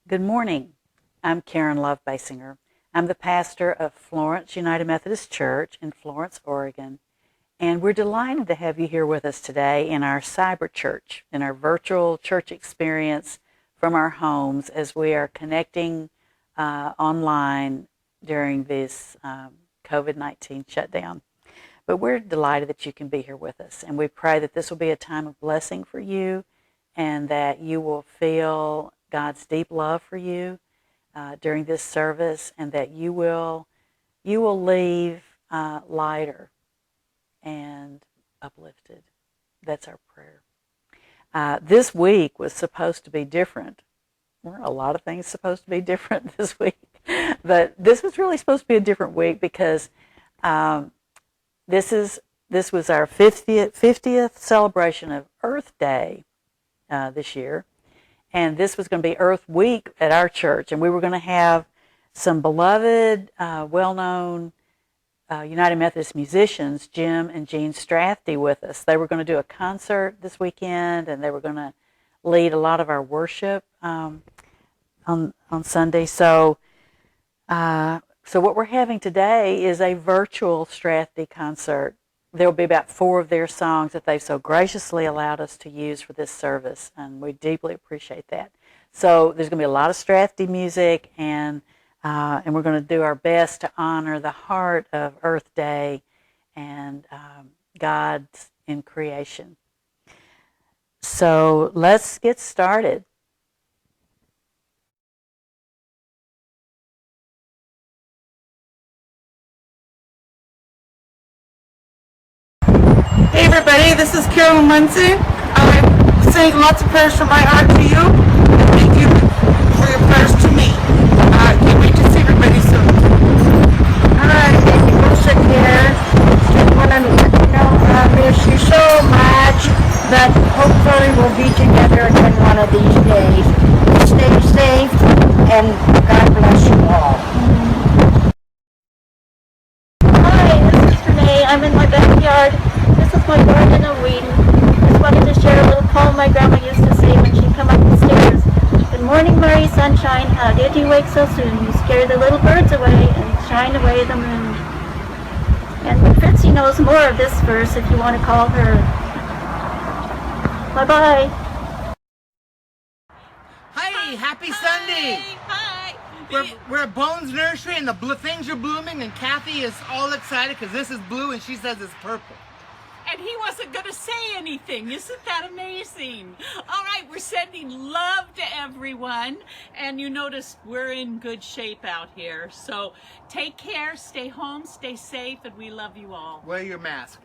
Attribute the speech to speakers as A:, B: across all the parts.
A: Good morning. I'm Karen Love Basinger. I'm the pastor of Florence United Methodist Church in Florence, Oregon, and we're delighted to have you here with us today in our cyber church, in our virtual church experience from our homes as we are connecting online during this COVID-19 shutdown. But we're delighted that you can be here with us, and we pray that this will be a time of blessing for you and that you will feel God's deep love for you during this service, and that you will leave lighter and uplifted. That's our prayer. This week was supposed to be different. Well, a lot of things supposed to be different this week, but this was really supposed to be a different week because this was our 50th celebration of Earth Day this year. And this was going to be Earth Week at our church, and we were going to have some beloved, well-known United Methodist musicians, Jim and Jean Strathy, with us. They were going to do a concert this weekend, and they were going to lead a lot of our worship on Sunday. So what we're having today is a virtual Strathy concert. There will be about 4 of their songs that they've so graciously allowed us to use for this service, and we deeply appreciate that. So there's going to be a lot of Strathy music, and we're going to do our best to honor the heart of Earth Day and God's in creation. So let's get started.
B: Hey everybody, this is Carolyn Muncie. I'm saying lots of prayers from my heart to you, and thank you for your prayers to me. Can't wait to see everybody soon.
C: Hi, Becky Wilson here. Just want to let you know I miss you so much, but hopefully we'll be together again one of these days. Stay safe, and God bless you all.
D: Hi, this is Renee. I'm in my backyard. This is my garden of weed. Just wanted to share a little poem my grandma used to say when she'd come up the stairs. Good morning, Murray Sunshine. How did you wake so soon? You scared the little birds away and shine away the moon. And Fritzy knows more of this verse if you want to call her. Bye-bye.
B: Hi, happy Sunday.
E: Hi.
B: We're at Bones Nursery, and the things are blooming, and Kathy is all excited because this is blue, and she says it's purple.
E: And he wasn't going to say anything. Isn't that amazing? All right, we're sending love to everyone. And you notice we're in good shape out here. So take care, stay home, stay safe, and we love you all.
B: Wear your mask.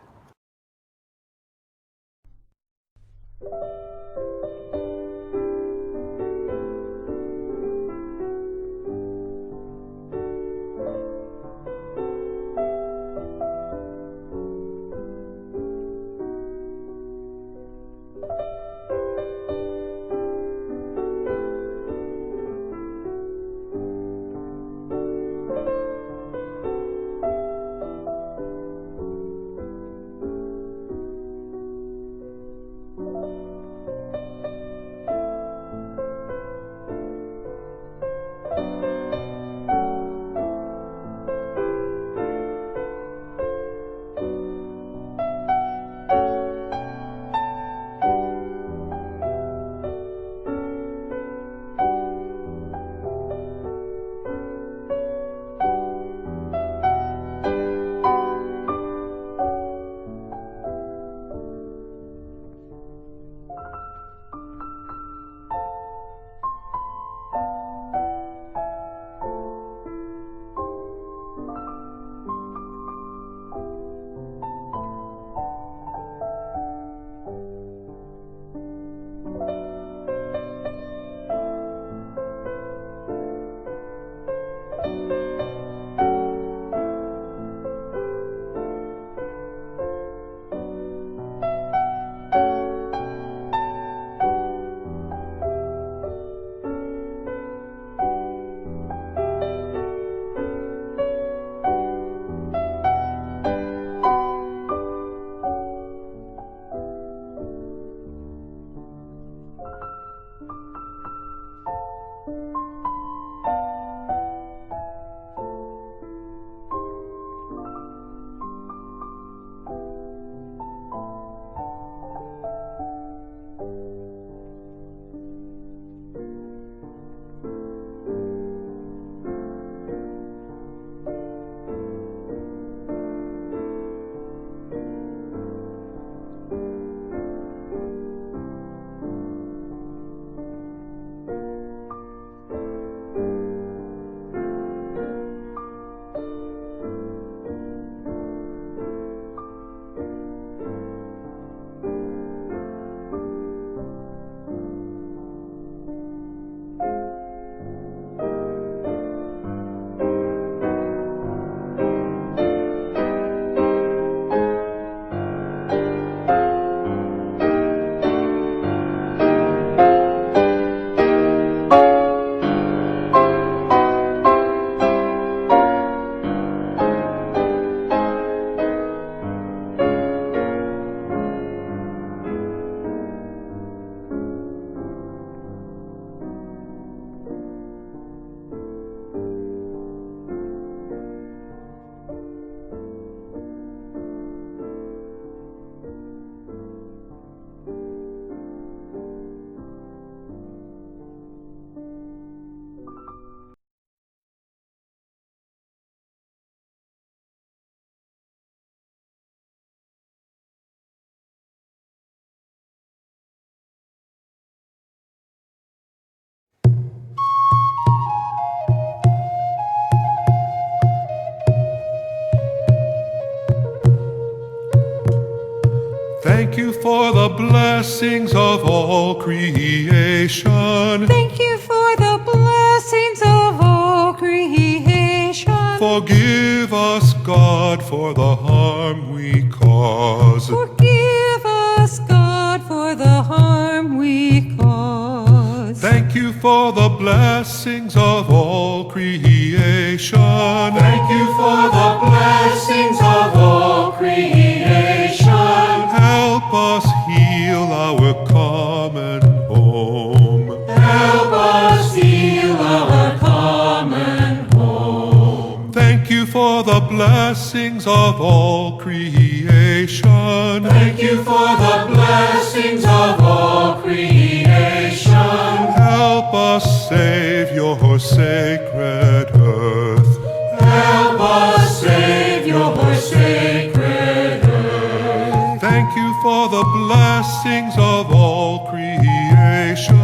F: Thank you for the blessings of all creation.
G: Thank you for the blessings of all creation.
F: Forgive us, God, for the harm we cause.
G: Forgive us, God, for the harm we cause.
F: Thank you for the blessings of all creation.
H: Thank you for the blessings of all creation.
F: Help us heal our common home.
H: Help us heal our common home.
F: Thank you for the blessings of all creation.
H: Thank you for the blessings of all creation.
F: Help us save your sacred earth.
H: Help us save your sacred earth.
F: Thank you for the blessings of all creation.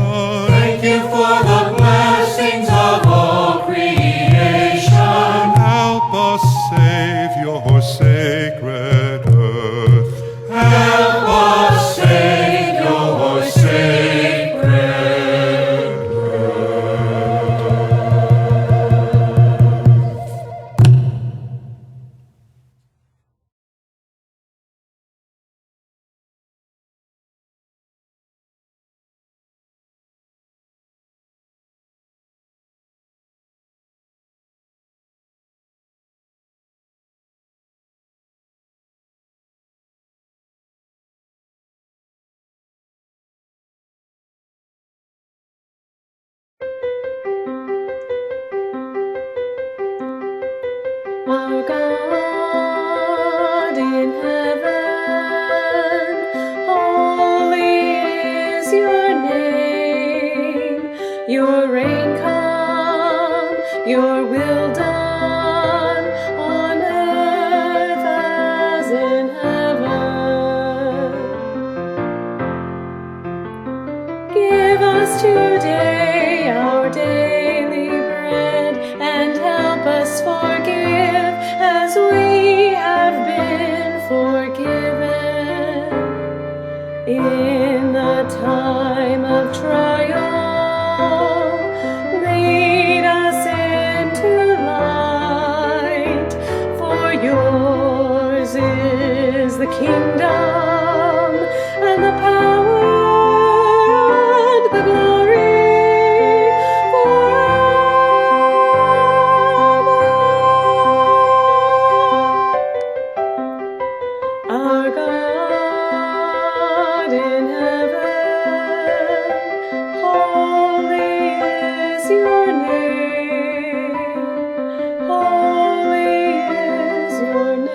H: Thank you for the blessings of all creation.
F: Help us save your sacred earth.
H: Help us save your sacred
I: Our God in heaven, holy is your name. Your reign come, your will done, on earth as in heaven. Give us today our daily bread, and help us forgive as we have been forgiven. In the time of trial, lead us into light, for yours is the kingdom and the power and the glory forever. Our God in heaven, holy is your name. Holy is your name.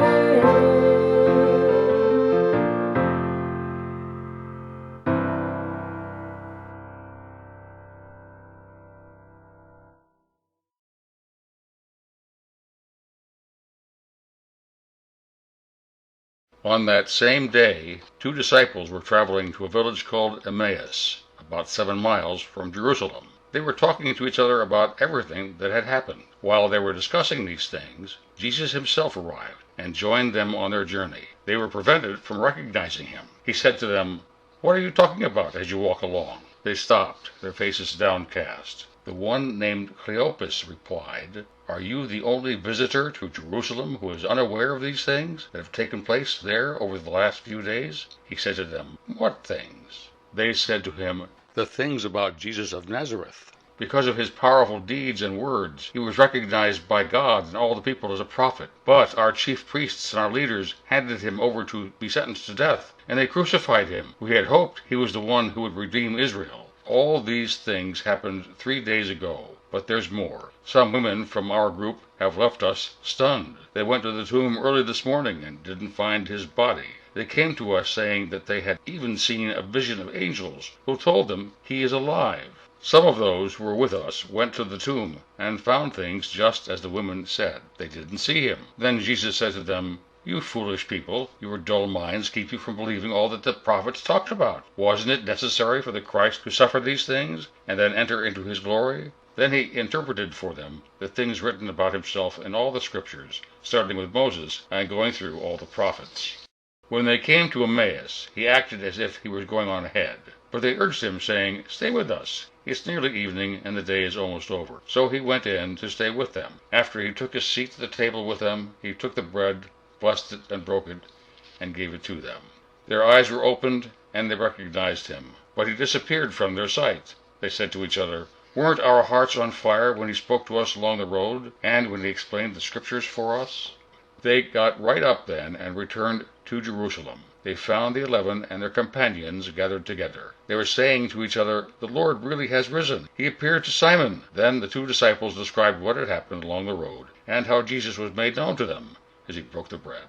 J: On that same day, 2 disciples were traveling to a village called Emmaus, about 7 miles from Jerusalem. They were talking to each other about everything that had happened. While they were discussing these things, Jesus himself arrived and joined them on their journey. They were prevented from recognizing him. He said to them, "What are you talking about as you walk along?" They stopped, their faces downcast. The one named Cleopas replied, "Are you the only visitor to Jerusalem who is unaware of these things that have taken place there over the last few days?" He said to them, "What things?" They said to him, "The things about Jesus of Nazareth. Because of his powerful deeds and words, he was recognized by God and all the people as a prophet. But our chief priests and our leaders handed him over to be sentenced to death, and they crucified him. We had hoped he was the one who would redeem Israel. All these things happened 3 days ago, but there's more. Some women from our group have left us stunned. They went to the tomb early this morning and didn't find his body. They came to us saying that they had even seen a vision of angels who told them he is alive. Some of those who were with us went to the tomb and found things just as the women said. They didn't see him." Then Jesus said to them, "You foolish people, your dull minds keep you from believing all that the prophets talked about. Wasn't it necessary for the Christ to suffer these things and then enter into his glory?" Then he interpreted for them the things written about himself in all the scriptures, starting with Moses and going through all the prophets. When they came to Emmaus, he acted as if he was going on ahead. But they urged him, saying, "Stay with us. It's nearly evening, and the day is almost over." So he went in to stay with them. After he took his seat at the table with them, he took the bread, blessed it, and broke it, and gave it to them. Their eyes were opened, and they recognized him. But he disappeared from their sight. They said to each other, "Weren't our hearts on fire when he spoke to us along the road, and when he explained the Scriptures for us?" They got right up then and returned to Jerusalem. They found the 11 and their companions gathered together. They were saying to each other, "The Lord really has risen. He appeared to Simon." Then the 2 disciples described what had happened along the road, and how Jesus was made known to them as he broke the bread.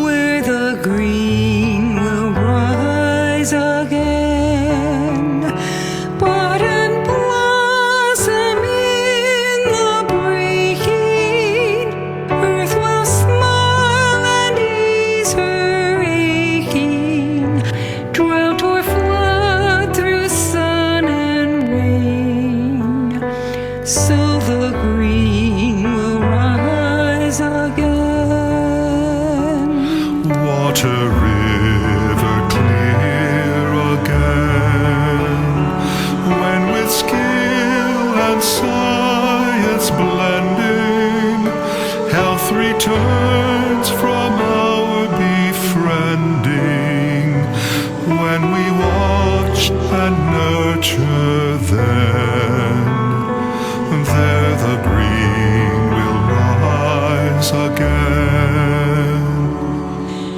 G: Where the green will rise again, bud and blossom in the breaking, earth will smile and ease her aching, drought or flood through sun and rain, so the green will rise again.
F: Water river clear again, when with skill and science blending, health returns from our befriending, when we watch and nurture then, there the green will rise again.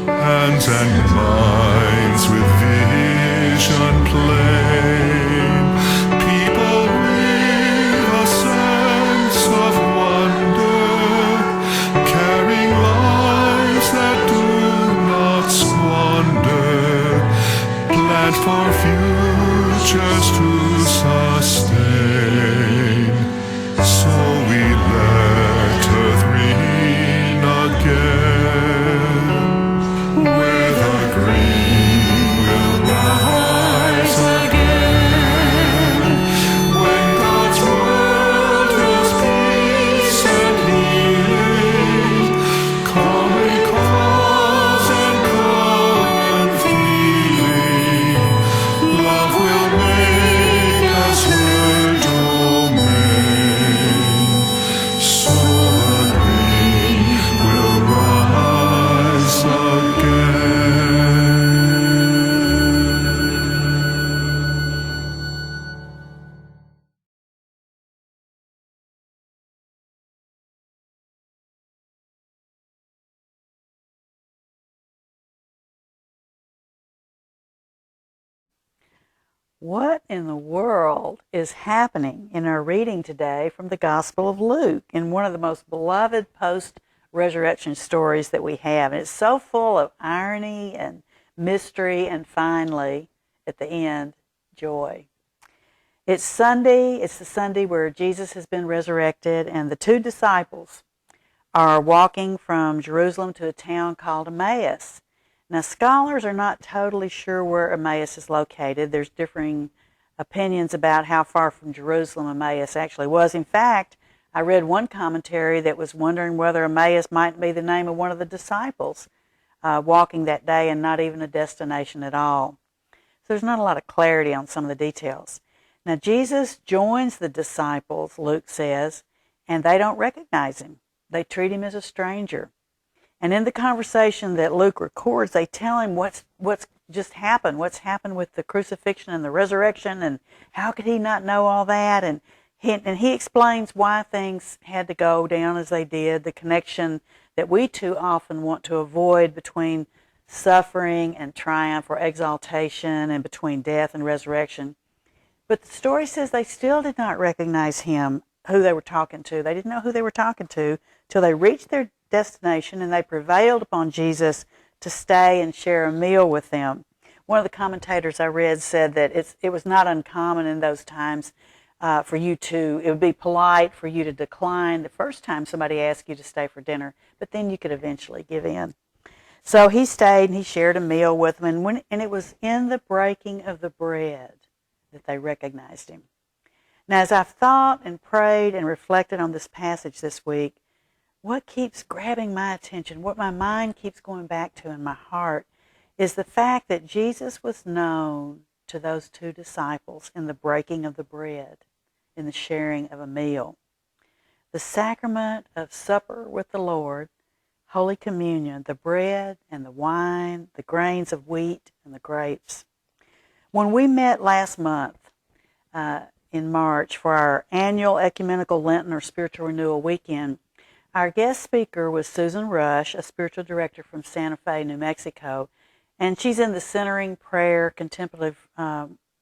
F: Hands and minds with vision plain, people with a sense of wonder, carrying lives that do not squander, plant for futures to sustain. So we let earth green again, where the green will rise again, when God's world has peace and healing, common cause and common feeling, love will make us her domain, so the green will rise again.
A: What in the world is happening in our reading today from the Gospel of Luke, in one of the most beloved post-resurrection stories that we have? And it's so full of irony and mystery and finally, at the end, joy. It's Sunday. It's the Sunday where Jesus has been resurrected, and the 2 disciples are walking from Jerusalem to a town called Emmaus. Now, scholars are not totally sure where Emmaus is located. There's differing opinions about how far from Jerusalem Emmaus actually was. In fact, I read one commentary that was wondering whether Emmaus might be the name of one of the disciples walking that day and not even a destination at all. So there's not a lot of clarity on some of the details. Now, Jesus joins the disciples, Luke says, and they don't recognize him. They treat him as a stranger. And in the conversation that Luke records, they tell him what's just happened, what's happened with the crucifixion and the resurrection, and how could he not know all that? And he explains why things had to go down as they did, the connection that we too often want to avoid between suffering and triumph or exaltation and between death and resurrection. But the story says they still did not recognize him, who they were talking to. They didn't know who they were talking to till they reached their destination and they prevailed upon Jesus to stay and share a meal with them. One of the commentators I read said that it was not uncommon in those times it would be polite for you to decline the first time somebody asked you to stay for dinner, but then you could eventually give in. So he stayed and he shared a meal with them, and it was in the breaking of the bread that they recognized him. Now, as I've thought and prayed and reflected on this passage this week, what keeps grabbing my attention, what my mind keeps going back to in my heart, is the fact that Jesus was known to those two disciples in the breaking of the bread, in the sharing of a meal. The sacrament of supper with the Lord, Holy Communion, the bread and the wine, the grains of wheat and the grapes. When we met last month in March for our annual Ecumenical Lenten or Spiritual Renewal Weekend, our guest speaker was Susan Rush, a spiritual director from Santa Fe, New Mexico, and she's in the centering prayer contemplative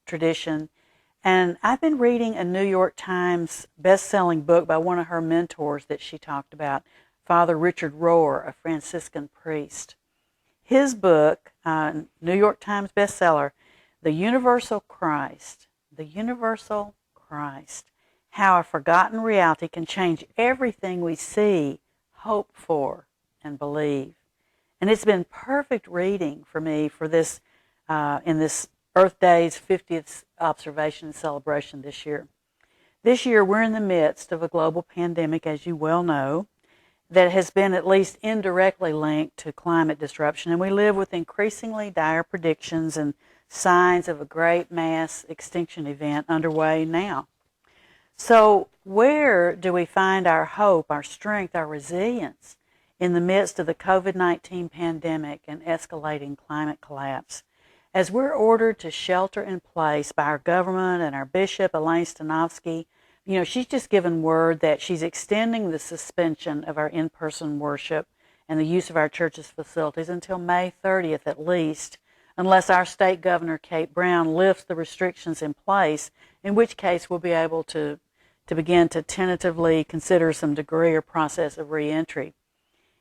A: tradition. And I've been reading a New York Times best-selling book by one of her mentors that she talked about, Father Richard Rohr, a Franciscan priest. His book, New York Times bestseller, The Universal Christ, How a Forgotten Reality Can Change Everything We See, Hope For, and Believe. And it's been perfect reading for me for this in this Earth Day's 50th observation and celebration this year. This year we're in the midst of a global pandemic, as you well know, that has been at least indirectly linked to climate disruption, and we live with increasingly dire predictions and signs of a great mass extinction event underway now. So where do we find our hope, our strength, our resilience in the midst of the COVID-19 pandemic and escalating climate collapse? As we're ordered to shelter in place by our government and our bishop, Elaine Stanovsky, she's just given word that she's extending the suspension of our in-person worship and the use of our church's facilities until May 30th at least, unless our state governor, Kate Brown, lifts the restrictions in place, in which case we'll be able to begin to tentatively consider some degree or process of reentry.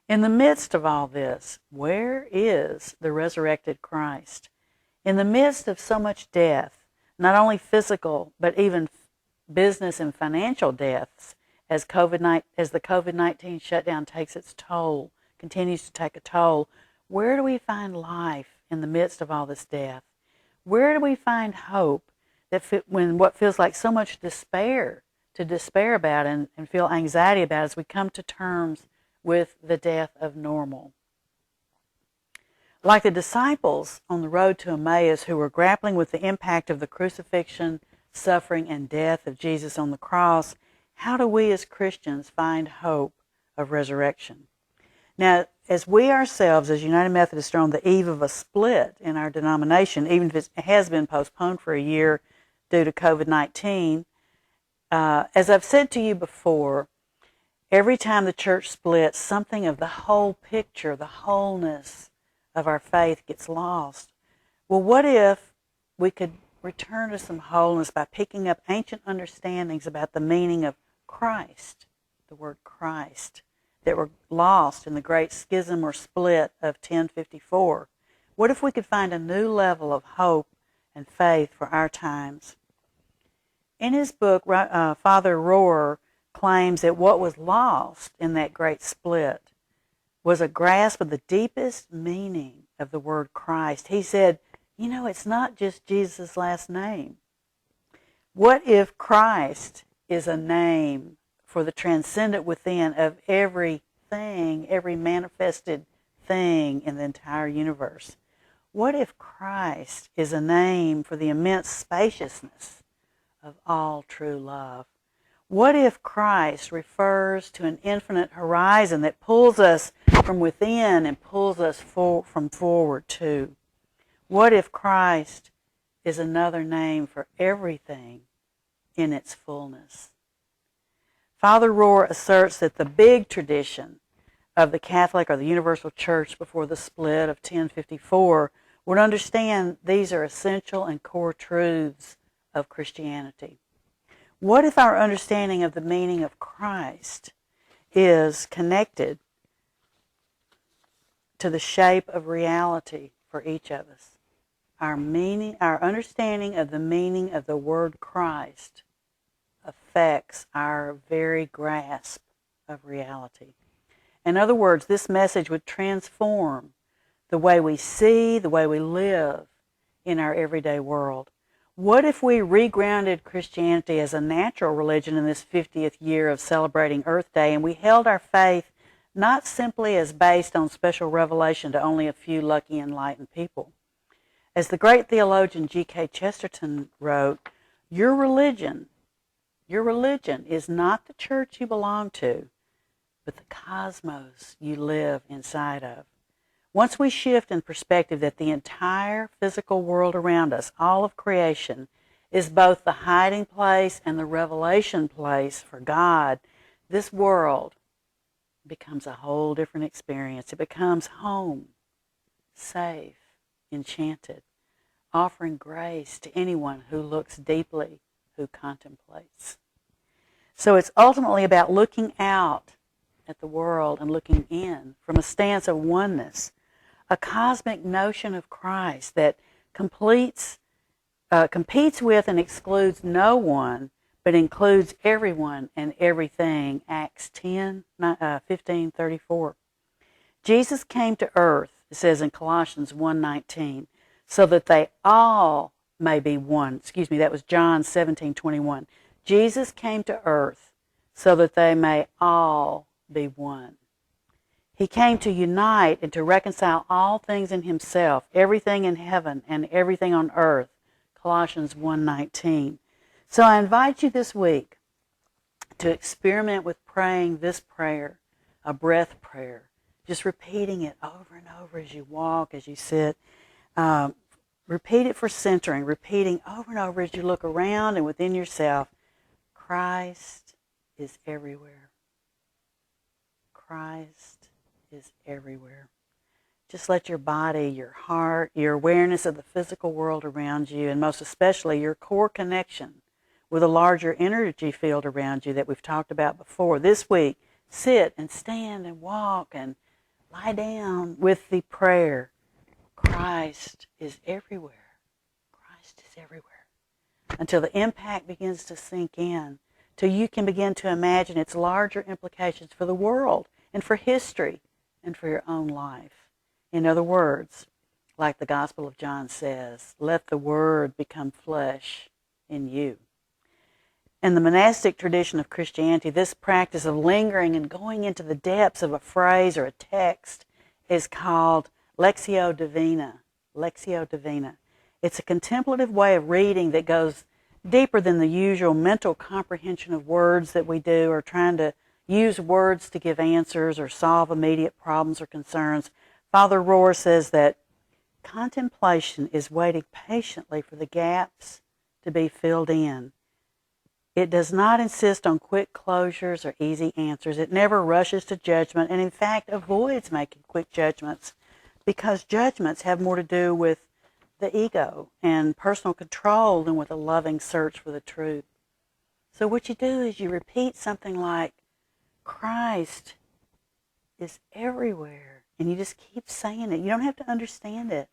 A: In the midst of all this, where is the resurrected Christ? In the midst of so much death, not only physical, but even business and financial deaths, as the COVID-19 shutdown takes its toll, continues to take a toll, where do we find life in the midst of all this death? Where do we find hope when what feels like so much despair to despair about and feel anxiety about as we come to terms with the death of normal? Like the disciples on the road to Emmaus who were grappling with the impact of the crucifixion, suffering, and death of Jesus on the cross, how do we as Christians find hope of resurrection? Now, as we ourselves, as United Methodists, are on the eve of a split in our denomination, even if it has been postponed for a year due to COVID-19, as I've said to you before, every time the church splits, something of the whole picture, the wholeness of our faith gets lost. Well, what if we could return to some wholeness by picking up ancient understandings about the meaning of Christ, the word Christ, that were lost in the great schism or split of 1054? What if we could find a new level of hope and faith for our times? In his book, Father Rohr claims that what was lost in that great split was a grasp of the deepest meaning of the word Christ. He said, it's not just Jesus' last name. What if Christ is a name for the transcendent within of everything, every manifested thing in the entire universe? What if Christ is a name for the immense spaciousness of all true love? What if Christ refers to an infinite horizon that pulls us from within and pulls us from forward too? What if Christ is another name for everything in its fullness? Father Rohr asserts that the big tradition, of the Catholic or the Universal Church before the split of 1054 would understand these are essential and core truths of Christianity. What if our understanding of the meaning of Christ is connected to the shape of reality for each of us? Our understanding of the meaning of the word Christ affects our very grasp of reality. In other words, this message would transform the way we see, the way we live in our everyday world. What if we regrounded Christianity as a natural religion in this 50th year of celebrating Earth Day, and we held our faith not simply as based on special revelation to only a few lucky enlightened people? As the great theologian G.K. Chesterton wrote, your religion is not the church you belong to, but the cosmos you live inside of. Once we shift in perspective that the entire physical world around us, all of creation, is both the hiding place and the revelation place for God, this world becomes a whole different experience. It becomes home, safe, enchanted, offering grace to anyone who looks deeply, who contemplates. So it's ultimately about looking out at the world and looking in from a stance of oneness, a cosmic notion of Christ that competes with and excludes no one, but includes everyone and everything. Acts 10:15-34. Jesus came to earth, it says in Colossians 1:19, so that they all may be one. That was John 17:21. Jesus came to earth so that they may all be one. He came to unite and to reconcile all things in himself, everything in heaven and everything on earth, Colossians 1:19. So I invite you this week to experiment with praying this prayer, a breath prayer, just repeating it over and over as you walk, as you sit. Repeat it for centering, repeating over and over as you look around and within yourself. Christ is everywhere. Christ is everywhere. Just let your body, your heart, your awareness of the physical world around you, and most especially your core connection with a larger energy field around you that we've talked about before. This week, sit and stand and walk and lie down with the prayer, Christ is everywhere. Christ is everywhere. Until the impact begins to sink in, till you can begin to imagine its larger implications for the world and for history and for your own life. In other words, like the Gospel of John says, let the Word become flesh in you. In the monastic tradition of Christianity, this practice of lingering and going into the depths of a phrase or a text is called Lectio Divina. Lectio Divina. It's a contemplative way of reading that goes deeper than the usual mental comprehension of words that we do, or trying to use words to give answers or solve immediate problems or concerns. Father Rohr says that contemplation is waiting patiently for the gaps to be filled in. It does not insist on quick closures or easy answers. It never rushes to judgment, and in fact avoids making quick judgments, because judgments have more to do with the ego and personal control than with a loving search for the truth. So what you do is you repeat something like, Christ is everywhere. And you just keep saying it. You don't have to understand it.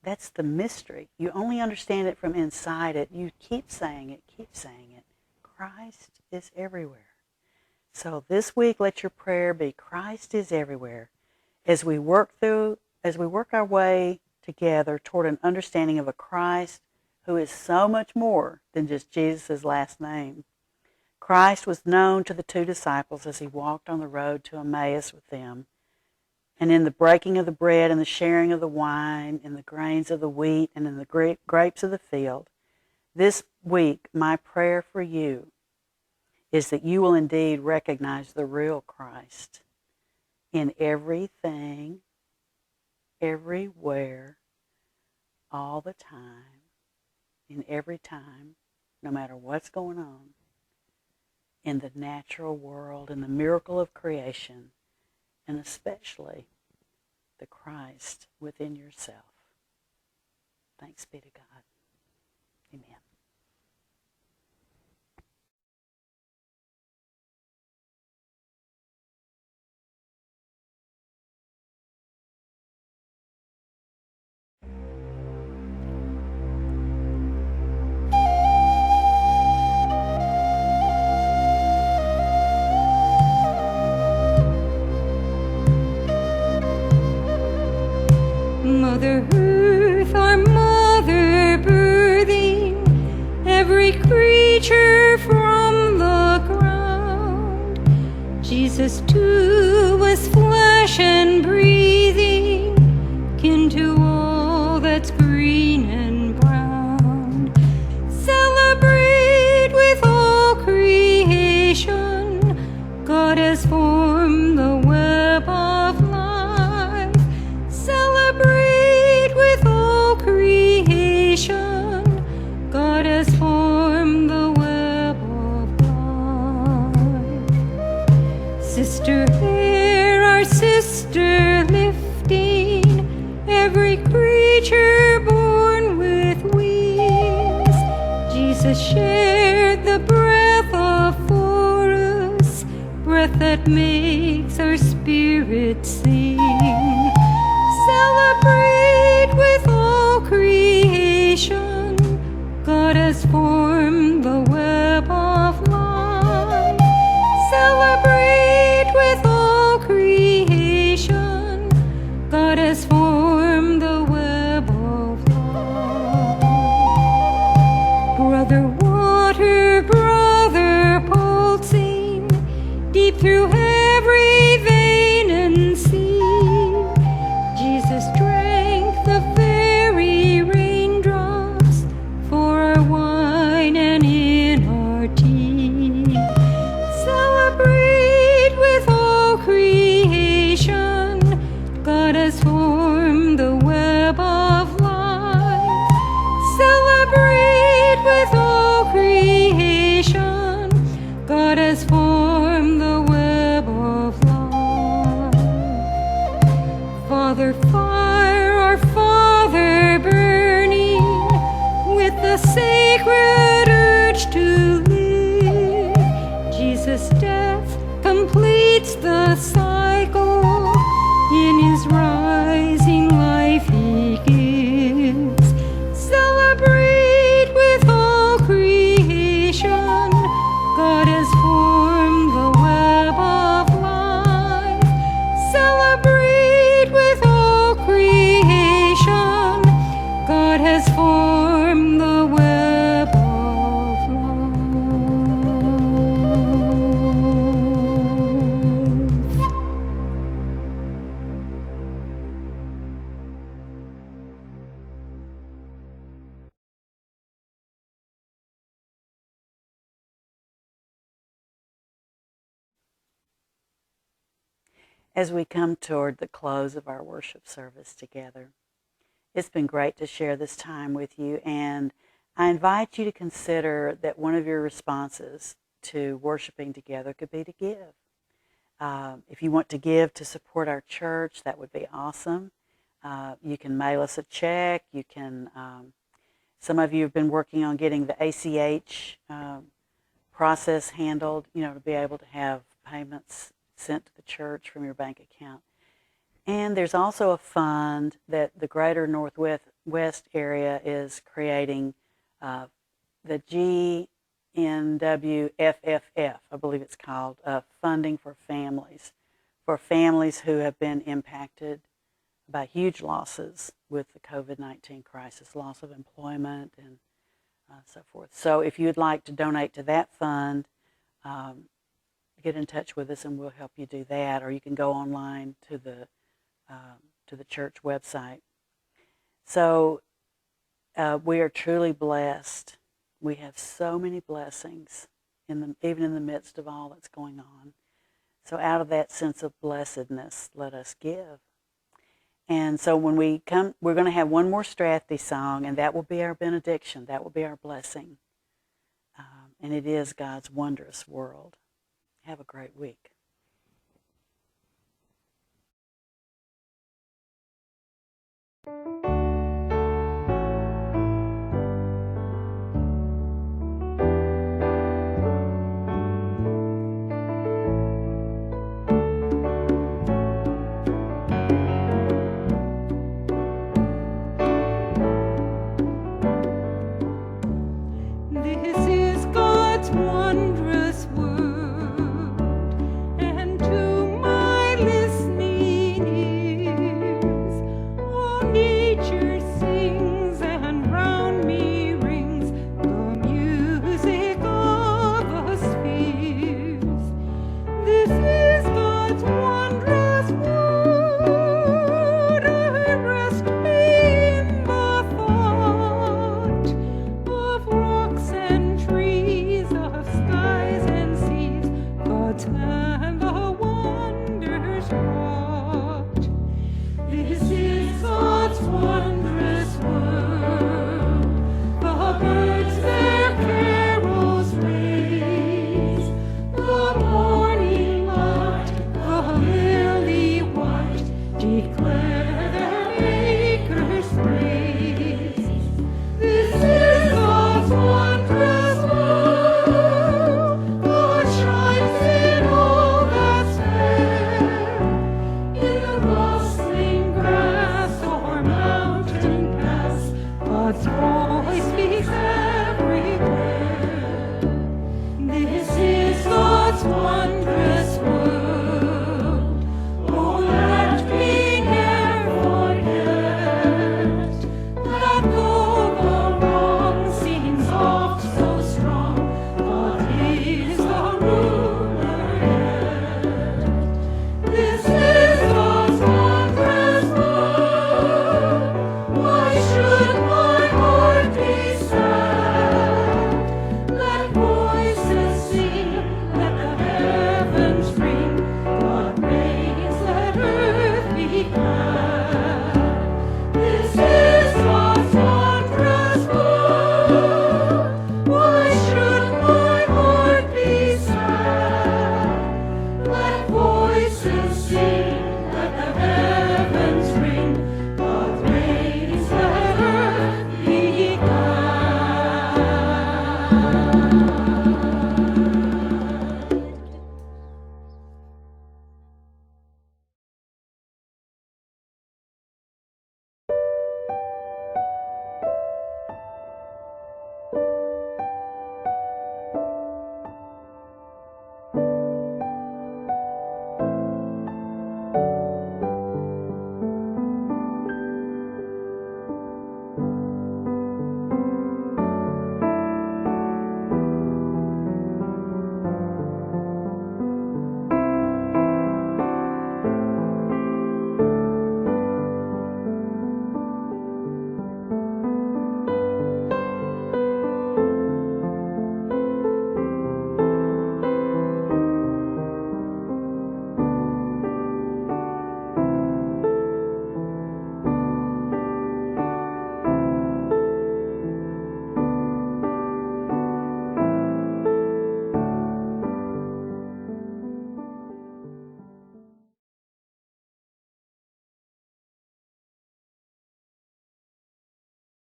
A: That's the mystery. You only understand it from inside it. You keep saying it, keep saying it. Christ is everywhere. So this week, let your prayer be, Christ is everywhere. As we work our way together toward an understanding of a Christ who is so much more than just Jesus' last name. Christ was known to the two disciples as he walked on the road to Emmaus with them. And in the breaking of the bread and the sharing of the wine, in the grains of the wheat and in the grapes of the field, this week my prayer for you is that you will indeed recognize the real Christ in everything, everywhere, all the time, in every time, no matter what's going on, in the natural world, in the miracle of creation, and especially the Christ within yourself. Thanks be to God. Amen.
G: Mother Earth, our mother birthing every creature from the ground. Jesus too was flesh and breathing, kin to all that's green and brown. Celebrate with all creation, God has formed the web of life. Celebrate with all creation, God has formed the web of life. Sister Air, our sister lifting every creature born with wings. Jesus shared the breath of forest, breath that makes our spirit sing. Celebrate with all creation, God has formed the web of life. Celebrate with all creation, God has formed the web of life. Brother water, brother pulsing, deep through every vein and sea. Jesus drank the very raindrops for our wine and in our tea. Celebrate with all creation, God has formed the web of life. Celebrate with all creation, God has formed the web of life. Father fire, our Father burning with the sacred urge to live. Jesus' death completes the cycle. In his rising life he gives. Celebrate with all creation, God has formed the web of life. Celebrate with all creation, God has formed the web of life.
A: As we come toward the close of our worship service together, it's been great to share this time with you, and I invite you to consider that one of your responses to worshiping together could be to give. If you want to give to support our church, that would be awesome. You can mail us a check. You can. Some of you have been working on getting the ACH process handled, to be able to have payments sent to the church from your bank account. And there's also a fund that the Greater Northwest area is creating, the GNWFFF, I believe it's called, Funding for Families who have been impacted by huge losses with the COVID-19 crisis, loss of employment and so forth. So if you'd like to donate to that fund, get in touch with us and we'll help you do that, or you can go online to the church website. So we are truly blessed. We have so many blessings, even in the midst of all that's going on. So out of that sense of blessedness, let us give. And so when we come, we're going to have one more Strathy song, and that will be our benediction. That will be our blessing. And it is God's wondrous world. Have a great week.